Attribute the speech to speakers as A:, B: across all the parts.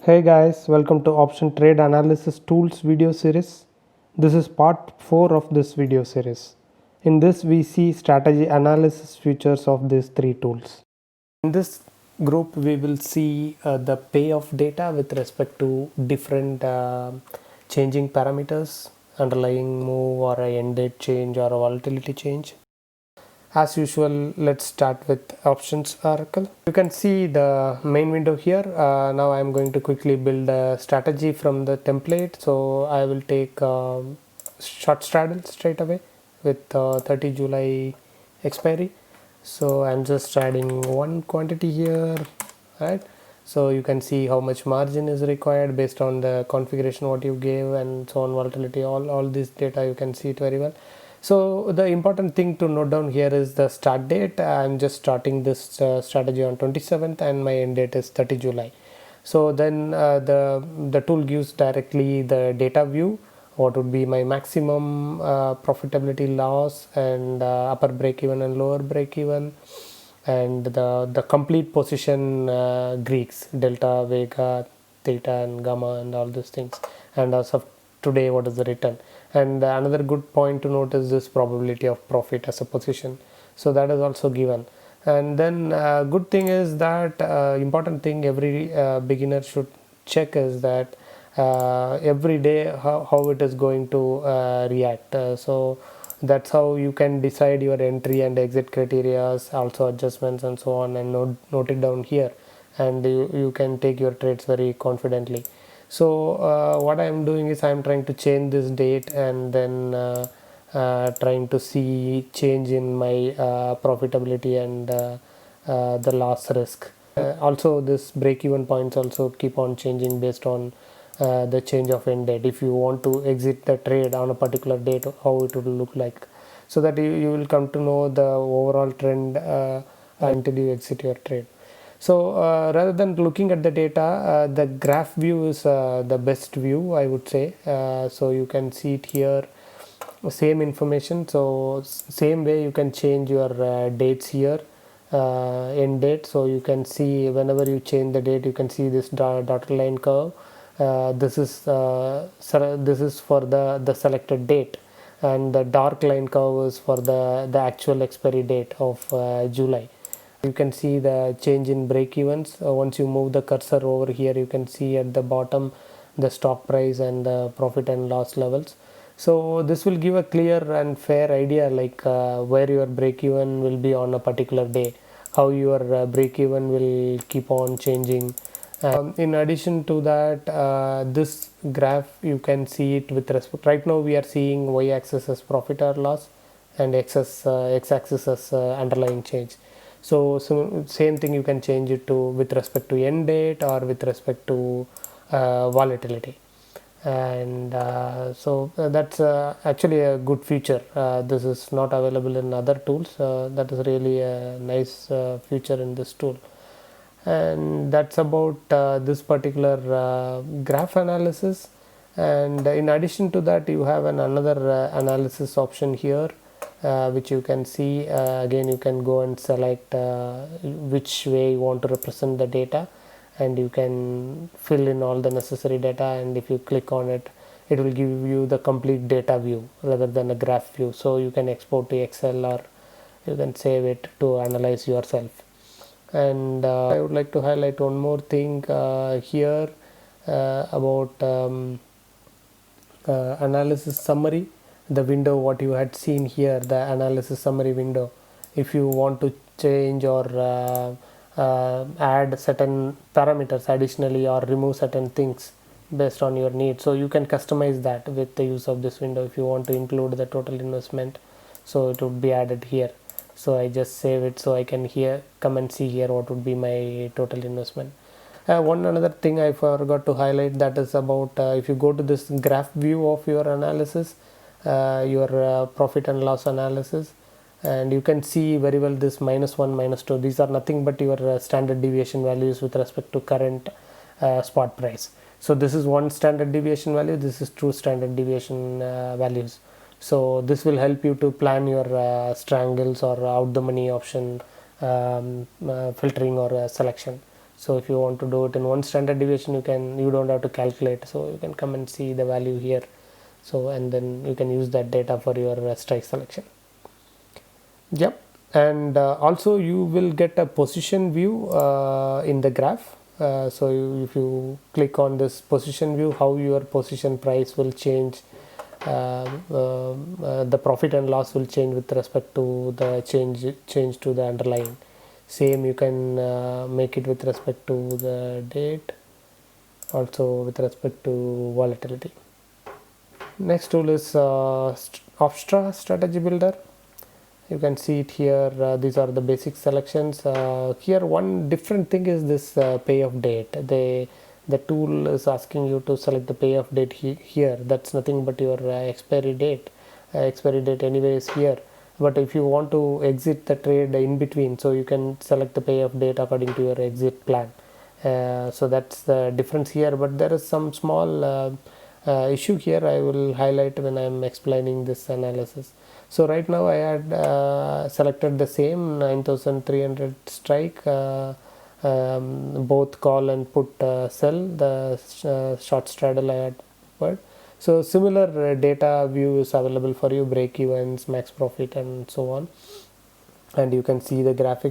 A: Hey guys, welcome to Option Trade Analysis Tools video series. This is part 4 of this video series. In this we see strategy analysis features of these three tools. In this group we will see the payoff data with respect to different changing parameters, underlying move or a end date change or a volatility change. As usual, let's start with options oracle. You can see the main window here. Now I'm going to quickly build a strategy from the template. So I will take short straddle straight away with 30 July expiry. So I'm just adding one quantity here, right? So you can see how much margin is required based on the configuration what you gave and so on, volatility, all this data you can see it very well. So the important thing to note down here is the start date. I'm just starting this strategy on 27th and my end date is 30 July. So then the tool gives directly the data view, what would be my maximum profitability loss and upper break even and lower break even, and the complete position Greeks, delta, vega, theta and gamma and all these things, and as of today what is the return. And another good point to note is this probability of profit as a position, so that is also given. And then good thing is that important thing every beginner should check is that every day how it is going to react. So that's how you can decide your entry and exit criteria, also adjustments and so on, and note it down here, and you can take your trades very confidently. So what I am doing is I am trying to change this date and then trying to see change in my profitability and the loss risk. Also this break even points also keep on changing based on the change of end date. If you want to exit the trade on a particular date, how it will look like, so that you will come to know the overall trend until you exit your trade. So rather than looking at the data, the graph view is the best view, I would say. So you can see it here, same information. So same way you can change your dates here, end date. So you can see whenever you change the date, you can see this dotted line curve. This is for the selected date, and the dark line curve is for the actual expiry date of July. You can see the change in break evens. Once you move the cursor over here, you can see at the bottom the stop price and the profit and loss levels. So this will give a clear and fair idea, like where your break even will be on a particular day, how your break even will keep on changing. In addition to that, this graph you can see it with respect. Right now we are seeing y axis as profit or loss and x axis as underlying change. So same thing you can change it to with respect to end date or with respect to volatility. And that's actually a good feature. This is not available in other tools. That is really a nice feature in this tool. And that's about this particular graph analysis. And in addition to that, you have another analysis option here, which you can see. Again, you can go and select which way you want to represent the data, and you can fill in all the necessary data, and if you click on it, it will give you the complete data view rather than a graph view. So you can export to Excel or you can save it to analyze yourself. And I would like to highlight one more thing here about analysis summary, the window what you had seen here, the analysis summary window. If you want to change or add certain parameters additionally or remove certain things based on your needs, so you can customize that with the use of this window. If you want to include the total investment, so it would be added here. So I just save it so I can here come and see here what would be my total investment. One another thing I forgot to highlight, that is about if you go to this graph view of your analysis, your profit and loss analysis, and you can see very well this -1, -2, these are nothing but your standard deviation values with respect to current spot price. So this is one standard deviation value, this is two standard deviation values. So this will help you to plan your strangles or out the money option filtering or selection. So if you want to do it in one standard deviation, you don't have to calculate, so you can come and see the value here. So and then you can use that data for your strike selection. Yep. And also you will get a position view in the graph. So if you click on this position view, how your position price will change, the profit and loss will change with respect to the change to the underlying. Same you can make it with respect to the date, also with respect to volatility. Next tool is Opstra Strategy Builder. You can see it here. These are the basic selections. Here one different thing is this payoff date. The tool is asking you to select the payoff date here. That's nothing but your expiry date. Expiry date anyway is here. But if you want to exit the trade in between, so you can select the payoff date according to your exit plan. So that's the difference here. But there is some small issue here I will highlight when I am explaining this analysis. So right now I had selected the same 9300 strike, both call and put sell, the short straddle I had put. So similar data view is available for you, break evens, max profit and so on. And you can see the graph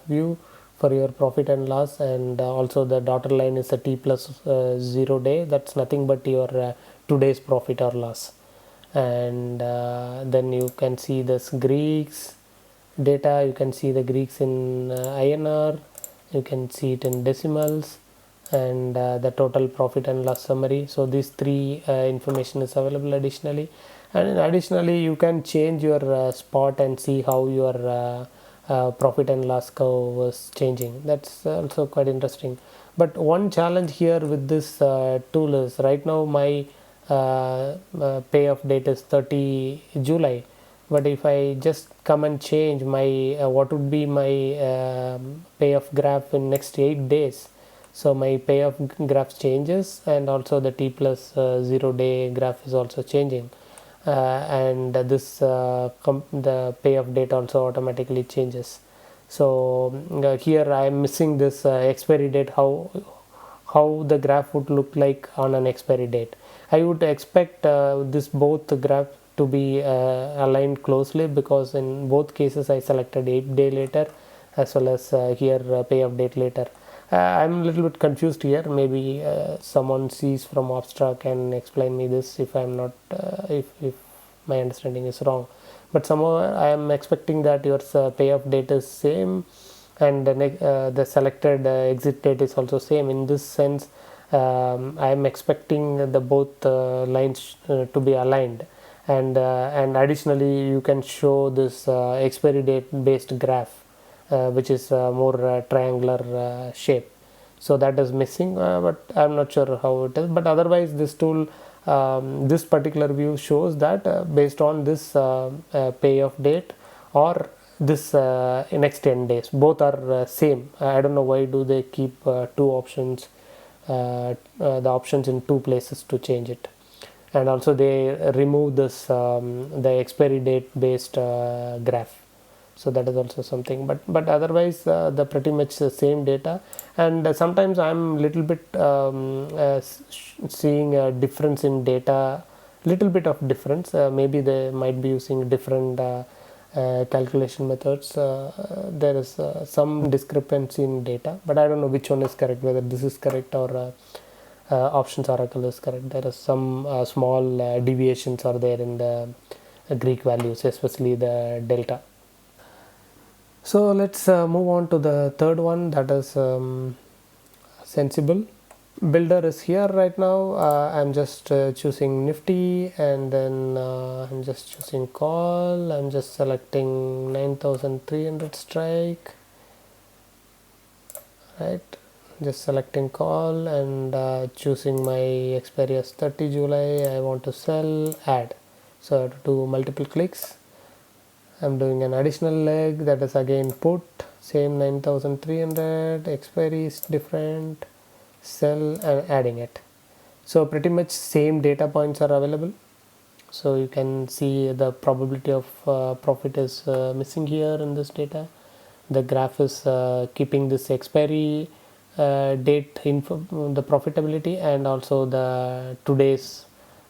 A: view for your profit and loss, and also the dotted line is a T plus 0 day. That's nothing but your today's profit or loss. And then you can see this Greeks data. You can see the Greeks in INR, you can see it in decimals, and the total profit and loss summary. So these three information is available additionally. And additionally you can change your spot and see how your profit and loss curve was changing. That's also quite interesting. But one challenge here with this tool is right now my payoff date is 30 July, but if I just come and change my what would be my payoff graph in next 8 days, so my payoff graph changes, and also the T plus 0 day graph is also changing, and this the payoff date also automatically changes. So here I am missing this expiry date, how the graph would look like on an expiry date. I would expect this both graph to be aligned closely, because in both cases I selected 8 day later as well as here payoff date later. I'm a little bit confused here. Maybe someone sees from Opstra can explain me this if I'm not if my understanding is wrong. But somehow I am expecting that your payoff date is same, and the selected exit date is also same. In this sense, I am expecting the both lines to be aligned, and additionally you can show this expiry date based graph, which is more triangular shape. So that is missing, but I'm not sure how it is. But otherwise this tool, this particular view shows that based on this payoff date or this next 10 days, both are same. I don't know why do they keep two options, the options in two places to change it. And also they remove this the expiry date based graph. So that is also something, but otherwise the pretty much the same data. And sometimes I'm little bit seeing a difference in data, little bit of difference. Maybe they might be using different calculation methods. There is some discrepancy in data, but I don't know which one is correct, whether this is correct or options oracle is correct. There are some small deviations are there in the Greek values, especially the delta. So let's move on to the third one, that is Sensible. Builder is here right now. I'm just choosing Nifty, and then I'm just choosing call. I'm just selecting 9300 strike, right? Just selecting call and choosing my expiry as 30 July. I want to sell, add. So I have to do multiple clicks. I'm doing an additional leg, that is again put, same 9300, expiry is different, sell, and adding it. So pretty much same data points are available. So you can see the probability of profit is missing here in this data. The graph is keeping this expiry date info, the profitability, and also the today's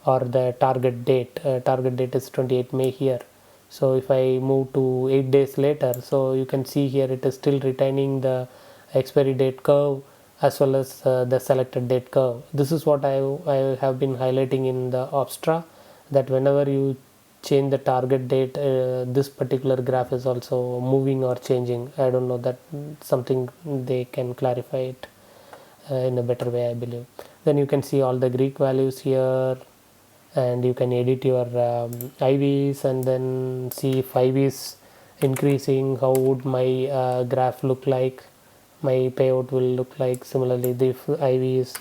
A: or the target date. Target date is 28 May here. So if I move to 8 days later, so you can see here it is still retaining the expiry date curve as well as the selected date curve. This is what I have been highlighting in the Opstra, that whenever you change the target date, this particular graph is also moving or changing. I don't know, that something they can clarify it in a better way, I believe. Then you can see all the Greek values here, and you can edit your IVs and then see if IV is increasing, how would my graph look like, my payout will look like. Similarly, if IV is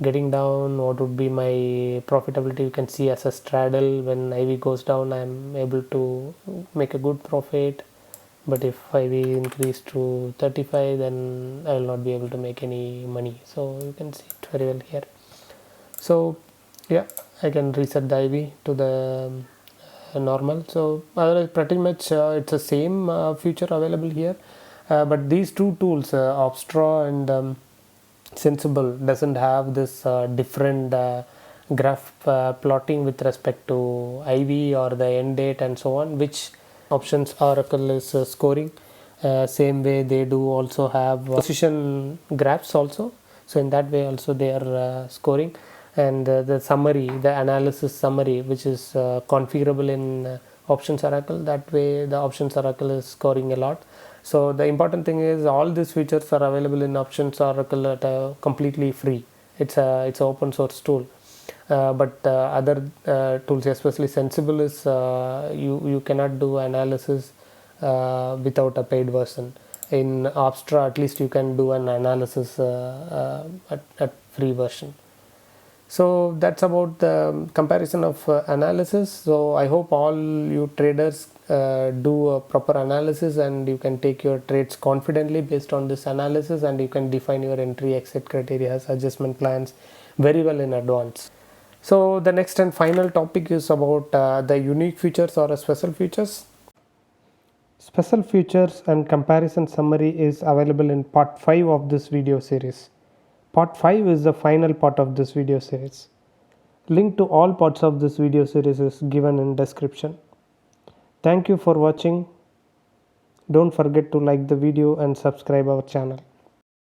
A: getting down, what would be my profitability? You can see as a straddle, when IV goes down, I'm able to make a good profit, but if IV increase to 35, then I will not be able to make any money. So you can see it very well here. So yeah, I can reset the IV to the normal. So otherwise pretty much it's the same feature available here, but these two tools, Opstra and Sensible, doesn't have this different graph plotting with respect to IV or the end date and so on, which Options Oracle is scoring. Same way they do also have position graphs also. So in that way also they are scoring. And the summary, the analysis summary, which is configurable in Options Oracle, that way the Options Oracle is scoring a lot. So the important thing is all these features are available in Options Oracle at completely free. It's an open source tool. But other tools, especially Sensible, is you cannot do analysis without a paid version. In Opstra, at least you can do an analysis at free version. So that's about the comparison of analysis. So I hope all you traders do a proper analysis, and you can take your trades confidently based on this analysis, and you can define your entry exit criteria, adjustment plans very well in advance. So the next and final topic is about the unique features or special features. Special features and comparison summary is available in part 5 of this video series. Part 5 is the final part of this video series. Link to all parts of this video series is given in description. Thank you for watching. Don't forget to like the video and subscribe our channel.